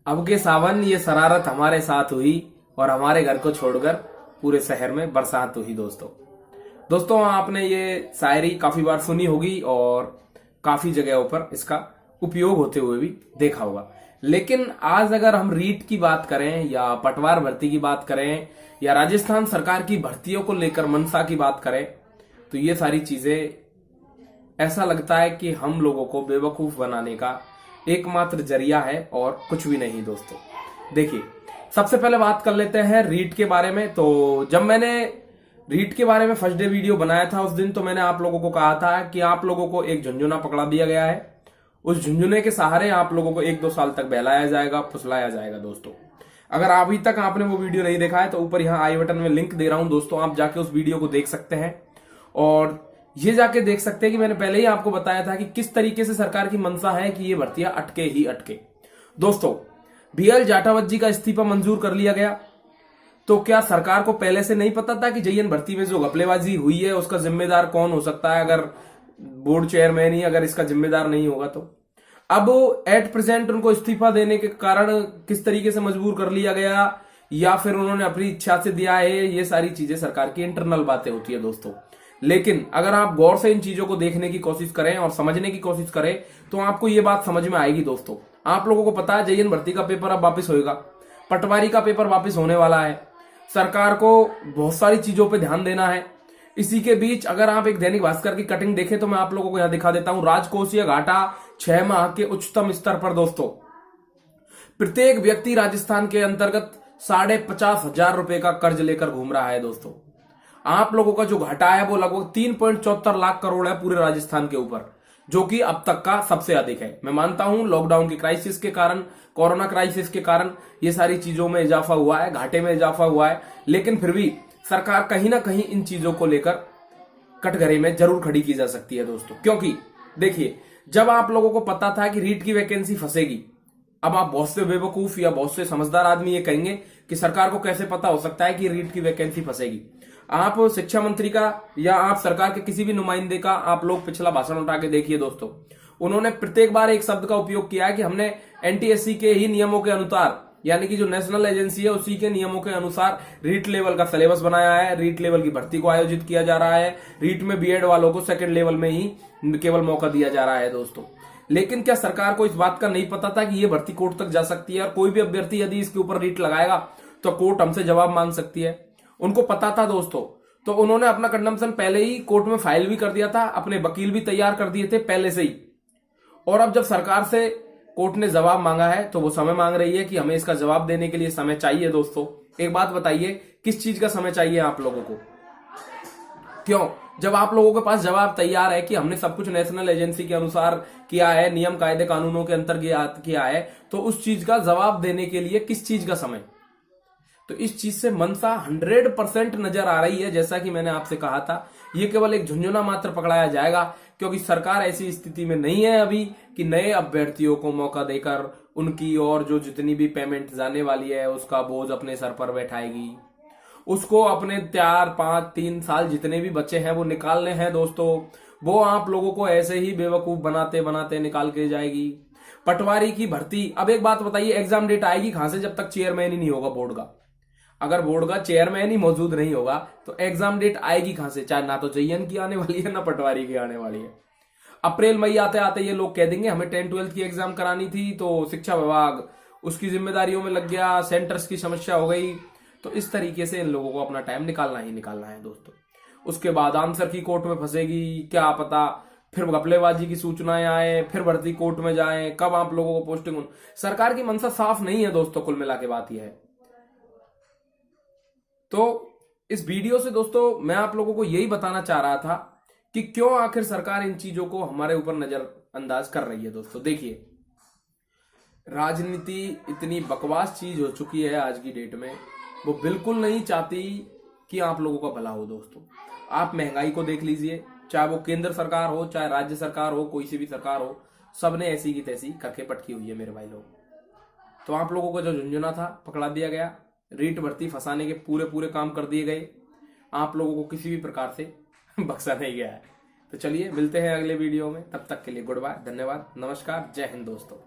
अब के सावन ये शरारत हमारे साथ हुई और हमारे घर को छोड़कर पूरे शहर में बरसात हुई। दोस्तों आपने ये शायरी काफी बार सुनी होगी और काफी जगहों पर इसका उपयोग होते हुए भी देखा होगा। लेकिन आज अगर हम रीट की बात करें या पटवार भर्ती की बात करें या राजस्थान सरकार की भर्तियों को लेकर मनसा की बात करें तो ये सारी चीजें ऐसा लगता है कि हम लोगों को बेवकूफ बनाने का एकमात्र जरिया है और कुछ भी नहीं। दोस्तों देखिए, सबसे पहले बात कर लेते हैं रीट के बारे में। तो जब मैंने रीट के बारे में फर्स्ट डे वीडियो बनाया था उस दिन तो मैंने आप लोगों को कहा था कि आप लोगों को एक झुंझुना पकड़ा दिया गया है, उस झुंझुने के सहारे आप लोगों को 1-2 साल तक बहलाया जाएगा, फुसलाया जाएगा। दोस्तों अगर अभी तक आपने वो वीडियो नहीं देखा है तो ऊपर यहाँ आई बटन में लिंक दे रहा हूं दोस्तों, आप जाके उस वीडियो को देख सकते हैं और ये जाके देख सकते हैं कि मैंने पहले ही आपको बताया था कि किस तरीके से सरकार की मंशा है कि ये भर्तियां अटके ही अटके। दोस्तों बीएल जाटावत जी का इस्तीफा मंजूर कर लिया गया, तो क्या सरकार को पहले से नहीं पता था कि जेईएन भर्ती में जो घपलेबाजी हुई है उसका जिम्मेदार कौन हो सकता है? अगर बोर्ड चेयरमैन ही अगर इसका जिम्मेदार नहीं होगा तो अब एट प्रेजेंट उनको इस्तीफा देने के कारण किस तरीके से मजबूर कर लिया गया या फिर उन्होंने अपनी इच्छा से दिया है, ये सारी चीजें सरकार की इंटरनल बातें होती है दोस्तों। लेकिन अगर आप गौर से इन चीजों को देखने की कोशिश करें और समझने की कोशिश करें तो आपको ये बात समझ में आएगी। दोस्तों आप लोगों को पता है जेईएन भर्ती का पेपर अब वापस होएगा, पटवारी का पेपर वापस होने वाला है, सरकार को बहुत सारी चीजों पे ध्यान देना है। इसी के बीच अगर आप एक दैनिक भास्कर की कटिंग देखें तो मैं आप लोगों को यहां दिखा देता हूं, राजकोषीय घाटा 6 माह के उच्चतम स्तर पर। दोस्तों प्रत्येक व्यक्ति राजस्थान के अंतर्गत 50,500 रुपए का कर्ज लेकर घूम रहा है। दोस्तों आप लोगों का जो घाटा है वो लगभग 3.74 लाख करोड़ है पूरे राजस्थान के ऊपर, जो कि अब तक का सबसे अधिक है। मैं मानता हूं लॉकडाउन की क्राइसिस के कारण, कोरोना क्राइसिस के कारण ये सारी चीजों में इजाफा हुआ है, घाटे में इजाफा हुआ है, लेकिन फिर भी सरकार कहीं ना कहीं इन चीजों को लेकर कटघरे में जरूर खड़ी की जा सकती है। दोस्तों क्योंकि देखिए, जब आप लोगों को पता था कि रीट की वैकेंसी फंसेगी, अब आप बहुत से बेवकूफ या बहुत से समझदार आदमी ये कहेंगे कि सरकार को कैसे पता हो सकता है कि रीट की वैकेंसी फंसेगी। आप शिक्षा मंत्री का या आप सरकार के किसी भी नुमाइंदे का आप लोग पिछला भाषण उठा के देखिए दोस्तों, उन्होंने प्रत्येक बार एक शब्द का उपयोग किया है कि हमने एनटीएससी के ही नियमों के अनुसार, यानी कि जो नेशनल एजेंसी है उसी के नियमों के अनुसार रीट लेवल का सिलेबस बनाया है, रीट लेवल की भर्ती को आयोजित किया जा रहा है, रीट में बीएड वालों को सेकंड लेवल में ही केवल मौका दिया जा रहा है। दोस्तों लेकिन क्या सरकार को इस बात का नहीं पता था कि ये भर्ती कोर्ट तक जा सकती है और कोई भी अभ्यर्थी यदि इसके ऊपर रीट लगाएगा तो कोर्ट हमसे जवाब मांग सकती है? उनको पता था दोस्तों, तो उन्होंने अपना कंडम्पशन पहले ही कोर्ट में फाइल भी कर दिया था, अपने वकील भी तैयार कर दिए थे पहले से ही। और अब जब सरकार से कोर्ट ने जवाब मांगा है तो वो समय मांग रही है कि हमें इसका जवाब देने के लिए समय चाहिए। दोस्तों एक बात बताइए, किस चीज का समय चाहिए आप लोगों को? क्यों? जब आप लोगों के पास जवाब तैयार है कि हमने सब कुछ नेशनल एजेंसी के अनुसार किया है, नियम कायदे कानूनों के अंतर्गत किया है, तो उस चीज का जवाब देने के लिए किस चीज का समय? तो इस चीज से मनसा 100% नजर आ रही है। जैसा कि मैंने आपसे कहा था, ये केवल एक झुंझुना मात्र पकड़ाया जाएगा क्योंकि सरकार ऐसी स्थिति में नहीं है अभी कि नए अभ्यर्थियों को मौका देकर उनकी और जो जितनी भी पेमेंट जाने वाली है उसका बोझ अपने सर पर बैठाएगी। उसको अपने 4-5-3 साल जितने भी बच्चे हैं वो निकालने हैं दोस्तों, वो आप लोगों को ऐसे ही बेवकूफ बनाते बनाते निकाल के जाएगी। पटवारी की भर्ती, अब एक बात बताइए, एग्जाम डेट आएगी कहां से जब तक चेयरमैन ही नहीं होगा बोर्ड का? अगर बोर्ड का चेयरमैन ही मौजूद नहीं होगा तो एग्जाम डेट आएगी कहां से? चाहे ना तो जेईएन की आने वाली है ना पटवारी की आने वाली है। अप्रैल मई आते आते ये लोग कह देंगे हमें 10-12 की एग्जाम करानी थी तो शिक्षा विभाग उसकी जिम्मेदारियों में लग गया, सेंटर्स की समस्या हो गई। तो इस तरीके से इन लोगों को अपना टाइम निकालना ही निकालना है दोस्तों। उसके बाद आंसर की कोर्ट में फंसेगी, क्या पता फिर घपलेबाजी की सूचनाएं आए, फिर भर्ती कोर्ट में जाए, कब आप लोगों को पोस्टिंग। सरकार की मंशा साफ नहीं है दोस्तों, कुल मिला के बात यह है। तो इस वीडियो से दोस्तों मैं आप लोगों को यही बताना चाह रहा था कि क्यों आखिर सरकार इन चीजों को हमारे ऊपर नजरअंदाज कर रही है। दोस्तों देखिए, राजनीति इतनी बकवास चीज हो चुकी है आज की डेट में, वो बिल्कुल नहीं चाहती कि आप लोगों का भला हो। दोस्तों आप महंगाई को देख लीजिए, चाहे वो केंद्र सरकार हो चाहे राज्य सरकार हो, कोई सी भी सरकार हो, सबने ऐसी की तैसी करके पटकी हुई है मेरे भाई लोग। तो आप लोगों को जो झुंझुना था पकड़ा दिया गया, रीट भर्ती फंसाने के पूरे काम कर दिए गए, आप लोगों को किसी भी प्रकार से बख्शा नहीं गया है। तो चलिए मिलते हैं अगले वीडियो में, तब तक के लिए गुड बाय, धन्यवाद, नमस्कार, जय हिंद दोस्तों।